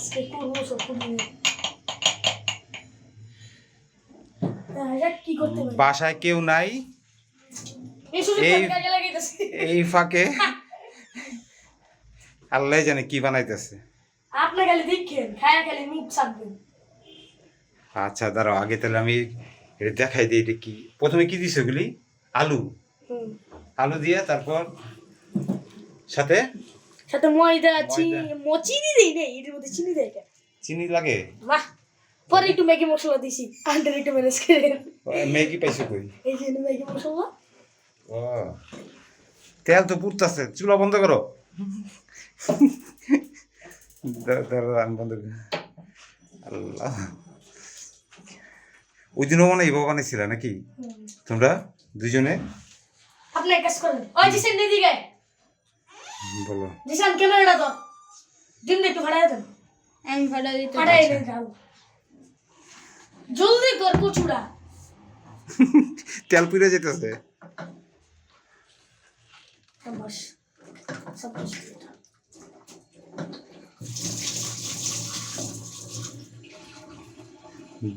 আজকে করবো সব করে কি করতে পারি বাসায় কেউ নাই এই সুযোগ এই কাজে লাগাইতেছি এই ফাঁকে আল্লাহ জানে কি বানাইতেছে। আপনি খালি দেখেন খায়া খালি মুখ ছাড়বেন আচ্ছা দাঁড়াও, আগে তাহলে আমি এটা দেখাই দিই। এটা কি প্রথমে কি দিছে ওগুলি? আলু আলু দিয়ে তারপর সাথে সাথে ময়দা ময়দা। চিনি দেই না এর মধ্যে চিনি দেয় কেন চিনি লাগে? বাহ পরে একটু ম্যাগি মশলা দিছি আন্ডার একটু ম্যানেজ করে ম্যাগি পাইছো কই? এই যে ম্যাগি মশলা ও তেল তো পুড়তাছে, চুলা বন্ধ করো। দাঁড়াও, আমি বন্ধ করি। আল্লাহ, ওই দিনও মানে এইভাবে বানাইছিল নাকি তোমরা দুজনে? আপনি এক কাজ করেন ওই জিসেন দিদিকে বলো। জিসান ক্যামেরাটা তো দিন একটু ফাড়াই দেন আমি ফাটা দিতে ফাড়াই দেন যাও জলদি কর কুচুড়া তেল পুড়ে যেতেছে। বস সব বস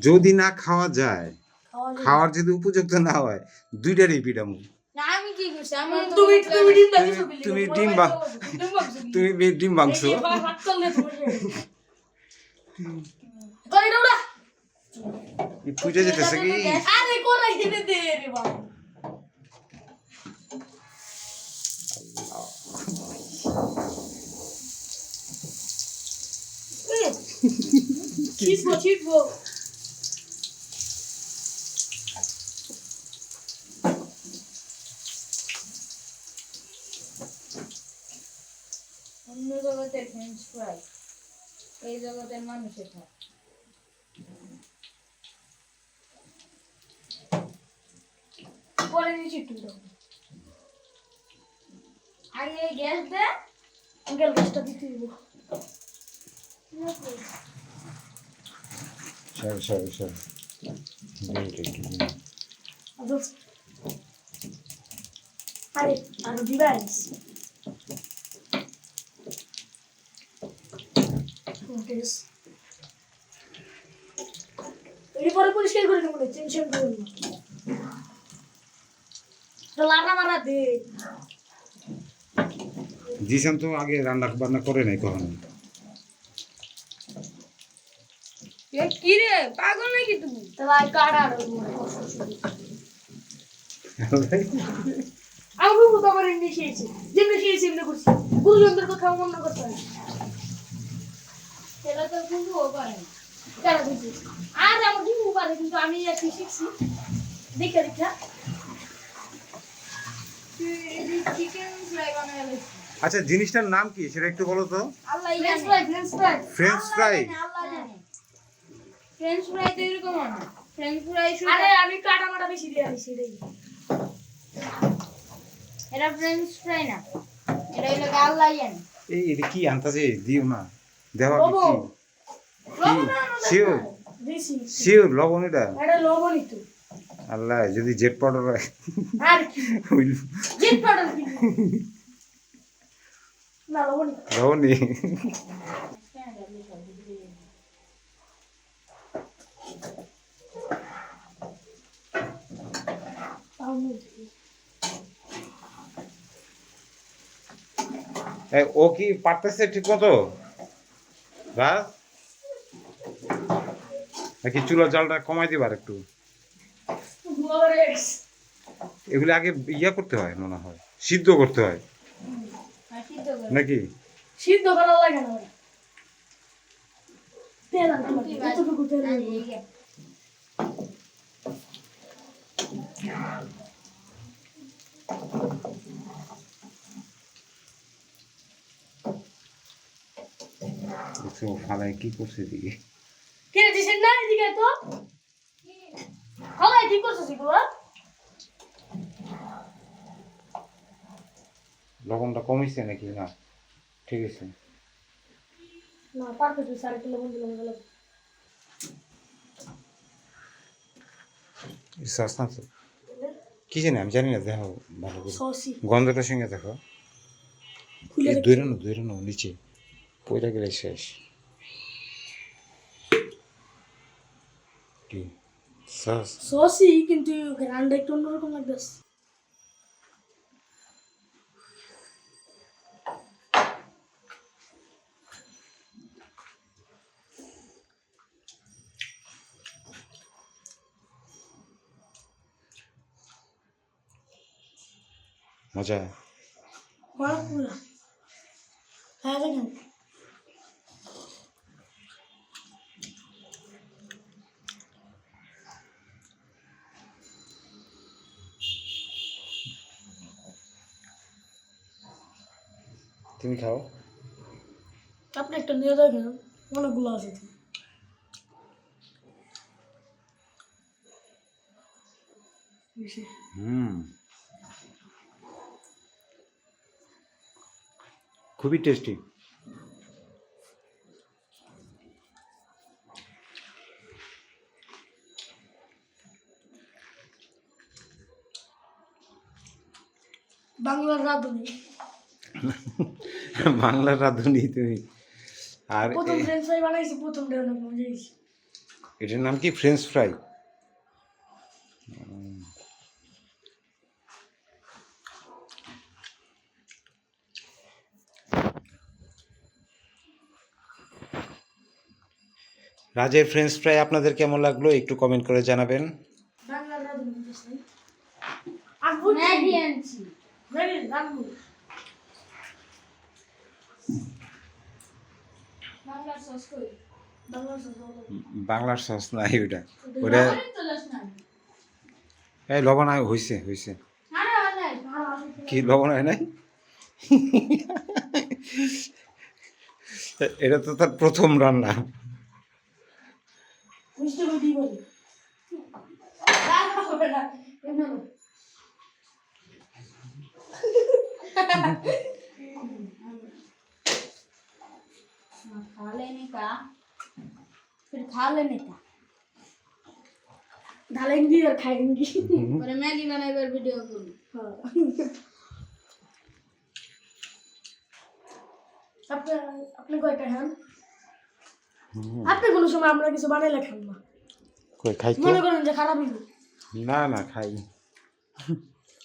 যদি না খাওয়া যায়, খাওয়া খাওয়ার যদি উপযুক্ত না হয়, দুইটারই পিটামু। না আমি কি করছি আমি তো তুমি ডিম দাও তুমি তুমি ডিম মাংস হাত চলে করে দাও না পুড়ে যেতেছে কি? আরে কোরাই দিতে দে রে বাবা ছিটবো অন্য জগতের ফ্রেঞ্চ ফ্রাই এই জগতের মানুষের খায় পরে নিচে একটু দাও আগে এই গ্যাস দে আঙ্কেল গ্যাসটা দিতে দিব সর আরে আর ডিভাইস পরে পরিষ্কার করে দেবো টেনশন করুন না লাড়া মারা দে জিসান তো আগে রান্না বান্না করে নাই কখনো। কি রে পাগল নাকি তুমি তাহলে কাটা আর আমি বুঝবো তোমার এমনি খেয়েছি যেমনি খেয়েছি এমনি করছি গুরুজনদের কথা মনে করতে হয় সেটা তো বুঝবো পারে না কেন বুঝছি আর আমার বুঝবো পারে কিন্তু আমি একটু শিখছি দেখে দেখা চিকেন ফ্রাই বানাবে আচ্ছা, জিনিসটার নাম কি সেটা একটু বলো তো। আল্লাহ ফ্রেঞ্চ জানে ফ্রাই ফ্রেঞ্চ ফ্রাই। আল্লাহ জানে ফ্রেঞ্চ ফ্রাই তো এরকম না ফ্রেঞ্চ ফ্রাই আরে আমি কাটা মাটা বেশি দিয়ে দিছি রে এটা ফ্রেঞ্চ ফ্রাই না এটা হলো আল্লাহ জানে এই এটা কি আনতাছে দিও না, দেওয়া লবণ। কি শিওর দিছি শিওর লবণ এটা? এটা লবণই তো আল্লাহ, যদি জেট পাউডার হয় আর কি জিত পাউডার কি না লবণই লবণই। ও কি পারতেছে ঠিক মতো রাজ, নাকি চুলার জালটা কমাই দিবার একটু? এগুলো আগে ইয়া করতে হয় মনে হয়, সিদ্ধ করতে হয় নাকি? সিদ্ধ করা লাগে না তেল আনতে এতটুকু তেল ফালাই কি করছে দিকে? কে দিছেন না এদিকে তো হালাই কি করছিস এগুলো লবণটা কমিছে নাকি? না ঠিক আছে। না পারবে তুই 4 কিলো লবণ দিলাম গেল সস না তো কি জানি, আমি জানি না, দেখো ভালো করে সসি গন্ধটার সঙ্গে দেখো। খুলে দৈরানো নিচে পয়লা গেলে শেষ। কি সস সসই কিন্তু রান্না একটু অন্যরকম লাগতেছে। মজা বড় পুরা হ্যাঁ দেখেন তুমি খাও। আপনি একটা নিয়ে দেখেন অনেকগুলো আছে তো। খুবই টেস্টি। বাংলার রাঁধুনি বাংলার রাঁধুনি তুমি। আর প্রথম ফ্রেঞ্চ ফ্রাই বানাইছি, প্রথম ডে অনেক মজা হয়েছে। এটার নাম কি? French fry. রাজের ফ্রেঞ্চ ফ্রাই আপনাদের কেমন লাগলো একটু কমেন্ট করে জানাবেন। বাংলার রাঁধুনি বুঝছেন? ম্যাগি আনছি। ম্যাগি রাঁধুনি বাংলার সস কই? বাংলার সস বাংলার সস নাই ওটা, ওটা অনেক তো লস না। এই লবণ হয়েছে হয়েছে। আরে আরে কি লবণ হয় নাই? এটা তো তার প্রথম রান্না। মিষ্টি গুটি বলি রান্না হবে না এমন खा लेने का, फिर खा लेने का। ढालेंगी और खाएंगी। और मैगी बनाइबर वीडियो करूँ। हाँ। আপনি কয়টা খান? আপনি কোনো সময় আমরা কিছু বানাইলে খান না, কই খাই তো? মনে করেন যে খারাপ হইল, না না খাই।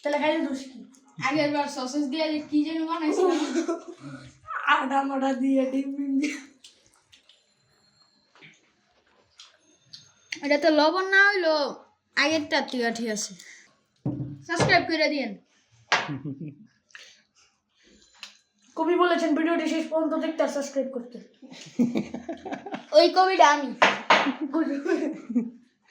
তাহলে খাইলে দোষ কি? আগের বার সসেস দিয়ে যে কি যেন বানাইছিলাম, আদা মাটা দিয়ে ডিম দিয়ে। এটা তো লবণ না হইলো আগেরটা ঠিক আছে। সাবস্ক্রাইব করে দিয়েন। কবি বলেছেন ভিডিওটি শেষ পর্যন্ত দেখতে আর সাবস্ক্রাইব করতে। ওই কবিটা আমি